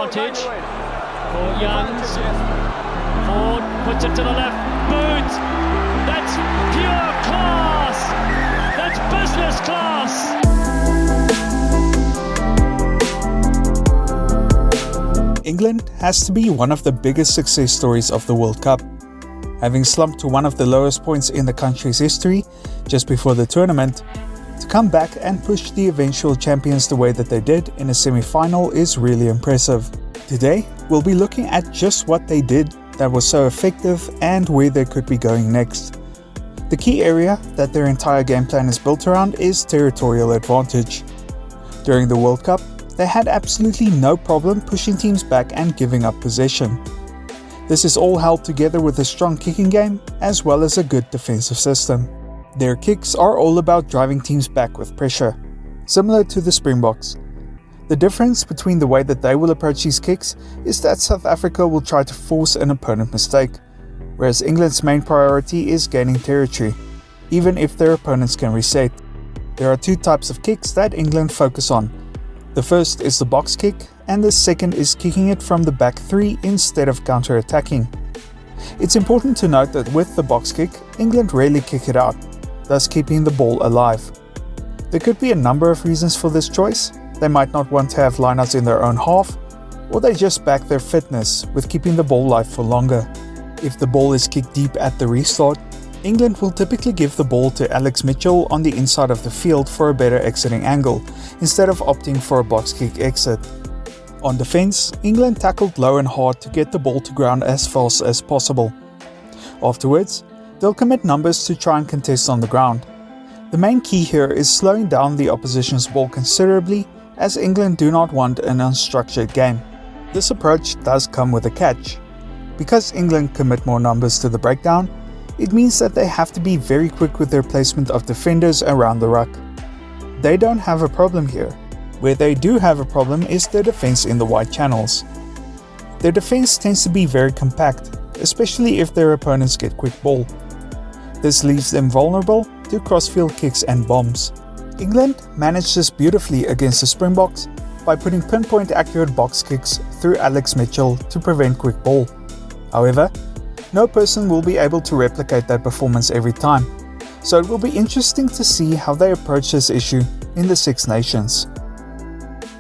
advantage for Youngs. Ford puts it to the left boot. That's pure class. That's business class. England has to be one of the biggest success stories of the World Cup. Having slumped to one of the lowest points in the country's history just before the tournament, to come back and push the eventual champions the way that they did in a semi-final is really impressive. Today, we'll be looking at just what they did that was so effective and where they could be going next. The key area that their entire game plan is built around is territorial advantage. During the World Cup, they had absolutely no problem pushing teams back and giving up possession. This is all held together with a strong kicking game as well as a good defensive system. Their kicks are all about driving teams back with pressure, similar to the Springboks. The difference between the way that they will approach these kicks is that South Africa will try to force an opponent mistake, whereas England's main priority is gaining territory, even if their opponents can reset. There are two types of kicks that England focus on. The first is the box kick, and the second is kicking it from the back three instead of counter-attacking. It's important to note that with the box kick, England rarely kick it out, thus keeping the ball alive. There could be a number of reasons for this choice. They might not want to have lineouts in their own half, or they just back their fitness with keeping the ball live for longer. If the ball is kicked deep at the restart, England will typically give the ball to Alex Mitchell on the inside of the field for a better exiting angle, instead of opting for a box kick exit. On defense, England tackled low and hard to get the ball to ground as fast as possible. Afterwards, they'll commit numbers to try and contest on the ground. The main key here is slowing down the opposition's ball considerably, as England do not want an unstructured game. This approach does come with a catch. Because England commit more numbers to the breakdown, it means that they have to be very quick with their placement of defenders around the ruck. They don't have a problem here. Where they do have a problem is their defense in the wide channels. Their defense tends to be very compact, especially if their opponents get quick ball. This leaves them vulnerable to crossfield kicks and bombs. England managed this beautifully against the Springboks by putting pinpoint accurate box kicks through Alex Mitchell to prevent quick ball. However, no person will be able to replicate that performance every time, so it will be interesting to see how they approach this issue in the Six Nations.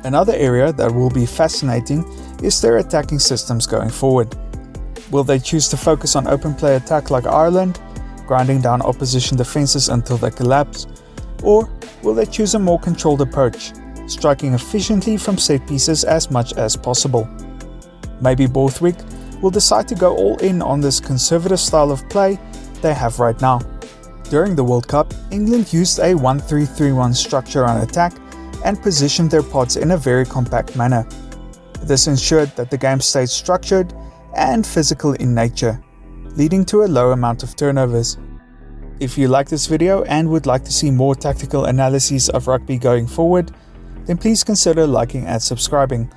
Another area that will be fascinating is their attacking systems going forward. Will they choose to focus on open play attack like Ireland, grinding down opposition defenses until they collapse, or will they choose a more controlled approach, striking efficiently from set pieces as much as possible? Maybe Borthwick will decide to go all in on this conservative style of play they have right now. During the World Cup, England used a 1-3-3-1 structure on attack and positioned their pods in a very compact manner. This ensured that the game stayed structured and physical in nature, leading to a low amount of turnovers. If you like this video and would like to see more tactical analyses of rugby going forward, then please consider liking and subscribing.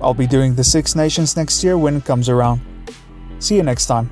I'll be doing the Six Nations next year when it comes around. See you next time.